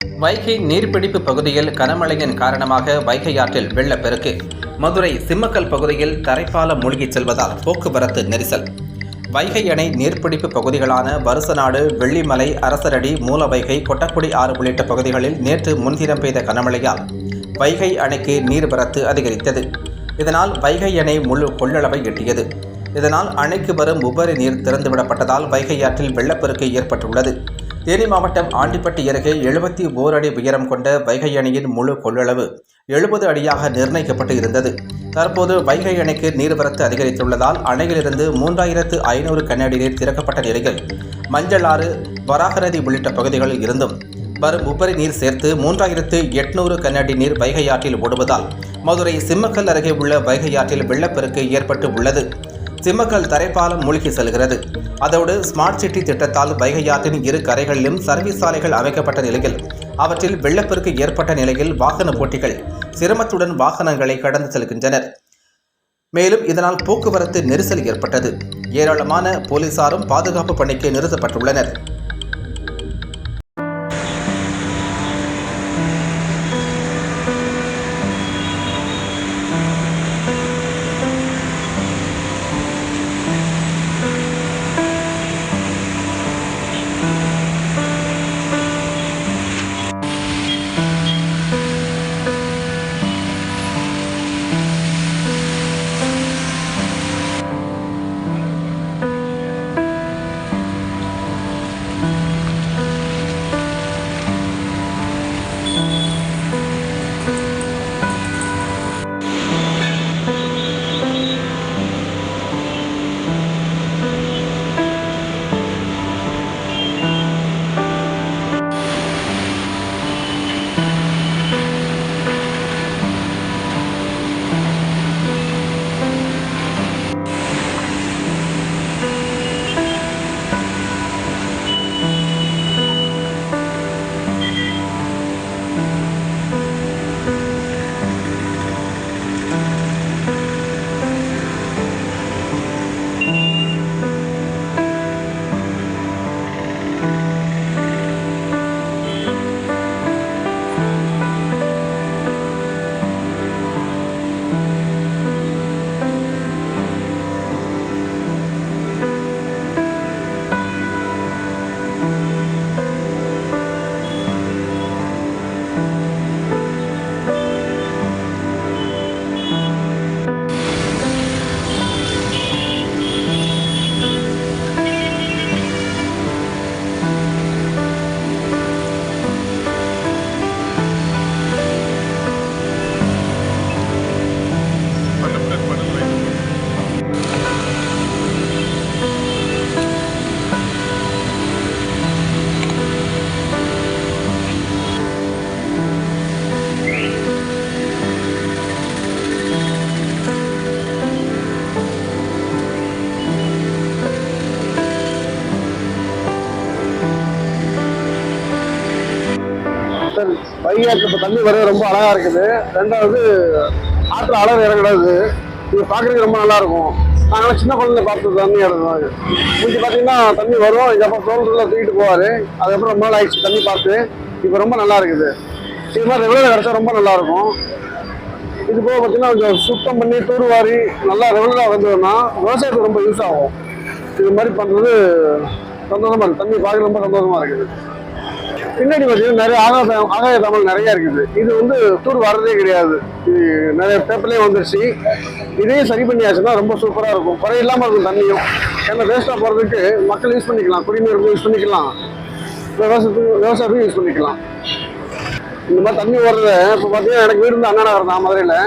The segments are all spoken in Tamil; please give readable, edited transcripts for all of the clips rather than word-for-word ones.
வைகை நீர்பிடிப்பு பகுதியில் கனமழையின் காரணமாக வைகை ஆற்றில் வெள்ளப்பெருக்கு. மதுரை சிம்மக்கல் பகுதியில் தரைப்பாலம் மூழ்கிச் செல்வதால் போக்குவரத்து நெரிசல். வைகை அணை நீர்பிடிப்பு பகுதிகளான வருசநாடு, வெள்ளிமலை, அரசரடி, மூலவைகை, கொட்டக்குடி ஆறு உள்ளிட்ட பகுதிகளில் நேற்று முன்தினம் பெய்த கனமழையால் வைகை அணைக்கு நீர்வரத்து அதிகரித்தது. இதனால் வைகை அணை முழு கொள்ளளவை எட்டியது. இதனால் அணைக்கு வரும் உபரி நீர் திறந்துவிடப்பட்டதால் வைகை ஆற்றில் வெள்ளப்பெருக்கு ஏற்பட்டுள்ளது. தேனி மாவட்டம் ஆண்டிப்பட்டி அருகே 71 அடி உயரம் கொண்ட வைகை அணையின் முழு கொள்ளளவு 70 அடியாக நிர்ணயிக்கப்பட்டு இருந்தது. தற்போது வைகை அணைக்கு நீர்வரத்து அதிகரித்துள்ளதால் அணையிலிருந்து 3500 கனஅடி நீர் திறக்கப்பட்ட நிலையில் மஞ்சள் ஆறு, வராகநதி உள்ளிட்ட பகுதிகளில் இருந்தும் வரும் உபரி நீர் சேர்த்து 3800 கனஅடி நீர் வைகை ஆற்றில் ஓடுவதால் மதுரை சிம்மக்கல் அருகே உள்ள வைகை ஆற்றில் வெள்ளப்பெருக்கு ஏற்பட்டு உள்ளது. சிம்மக்கல் தரைப்பாலம் மூழ்கி செல்கிறது. அதோடு ஸ்மார்ட் சிட்டி திட்டத்தால் வைகை ஆற்றின் இரு கரைகளிலும் சர்வீஸ் சாலைகள் அமைக்கப்பட்ட நிலையில் அவற்றில் வெள்ளப்பெருக்கு ஏற்பட்ட நிலையில் வாகன போட்டிகள் சிரமத்துடன் வாகனங்களை கடந்து செல்கின்றனர். மேலும் இதனால் போக்குவரத்து நெரிசல் ஏற்பட்டது. ஏராளமான போலீசாரும் பாதுகாப்பு பணிக்கு நிறுத்தப்பட்டுள்ளனர். வைகை ஆற்றுல தண்ணி வர ரொம்ப அழகா இருக்குது. ரெண்டாவது ஆற்றுல அழகு இறங்குறது இது பார்க்கறதுக்கு ரொம்ப நல்லா இருக்கும். நாங்களாம் சின்ன குழந்தை பார்த்து தண்ணி இறங்குவாங்க. முந்தி பார்த்தீங்கன்னா தண்ணி வரும், இதுக்கப்புறம் தோல்ல தூக்கிட்டு போவார். அதுக்கப்புறம் ரொம்ப நாள் ஆயிடுச்சு தண்ணி பார்த்து. இப்போ ரொம்ப நல்லா இருக்குது. இது மாதிரி ரெகுலராக கிடச்சா ரொம்ப நல்லா இருக்கும். இது போக பார்த்தீங்கன்னா கொஞ்சம் சுத்தம் பண்ணி தூர்வாரி நல்லா ரெகுலராக வந்ததுன்னா விவசாயத்துக்கு ரொம்ப யூஸ் ஆகும். இது மாதிரி பண்ணுறது சந்தோஷமா இருக்குது. தண்ணி பார்க்க ரொம்ப சந்தோஷமா இருக்குது. பின்னாடி பார்த்தீங்கன்னா நிறைய ஆகாய தாமல் நிறைய இருக்குது. இது தூர் வர்றதே கிடையாது. இது நிறைய பேப்பர்லேயே வந்துருச்சு. இதையும் சரி பண்ணியாச்சுன்னா ரொம்ப சூப்பராக இருக்கும். குறை இல்லாமல் இருக்கும் தண்ணியும். ஏன்னா வேஸ்ட்டாக போகிறதுக்கு மக்கள் யூஸ் பண்ணிக்கலாம், குடிநீருக்கு யூஸ் பண்ணிக்கலாம், விவசாயத்துக்கும் யூஸ் பண்ணிக்கலாம். இந்த மாதிரி தண்ணி ஓடுறத இப்போ பார்த்தீங்கன்னா எனக்கு வீடு அண்ணா நகர் தான் மதுரையில்.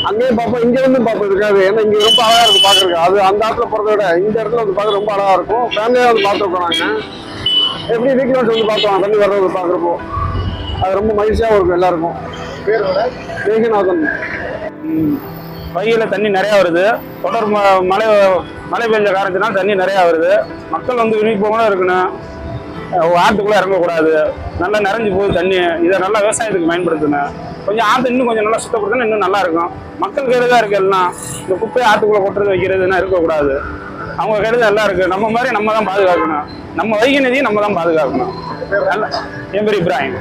அங்கேயும் பார்ப்போம், இங்கே பார்ப்போம் இருக்காது. ஏன்னா இங்கே ரொம்ப அழகாக இருக்குது பார்க்குறதுக்கு. அது அந்த ஆற்றுல போகிறத விட இந்த இடத்துல பார்க்க ரொம்ப அழகாக இருக்கும். ஃபேமிலியாக பார்த்துருக்கோம். நாங்கள் எப்படி வீட்டில் பார்த்தோம் தண்ணி வர்றது பார்க்குறப்போ அது ரொம்ப மகிழ்ச்சியாகவும் இருக்கும் எல்லாருக்கும். மேகநாதன். வைகையில் தண்ணி நிறையா வருது. தொடர் மழை பெஞ்ச காரணத்தினால் தண்ணி நிறையா வருது. மக்கள் யூனிஃபார்மாக இருக்கணும், ஆற்றுக்குள்ளே இறங்கக்கூடாது. நல்லா நிறைஞ்சு போகுது தண்ணி. இதை நல்லா விவசாயத்துக்கு பயன்படுத்தணும். கொஞ்சம் ஆற்று இன்னும் கொஞ்சம் நல்லா சுத்தப்படுத்தினா இன்னும் நல்லா இருக்கும். மக்கள் கையில் தான் இருக்குது எல்லாம். இந்த குப்பையை ஆற்றுக்குள்ளே கொட்டுறது வைக்கிறதுனா இருக்கக்கூடாது. அவங்க கையில் எல்லாம் இருக்குது. நம்ம மாதிரி நம்ம தான் பாதுகாக்கணும். நம்ம வைகை நதியை நம்ம தான் பாதுகாக்கணும். என் பேர் இப்ராஹிம்.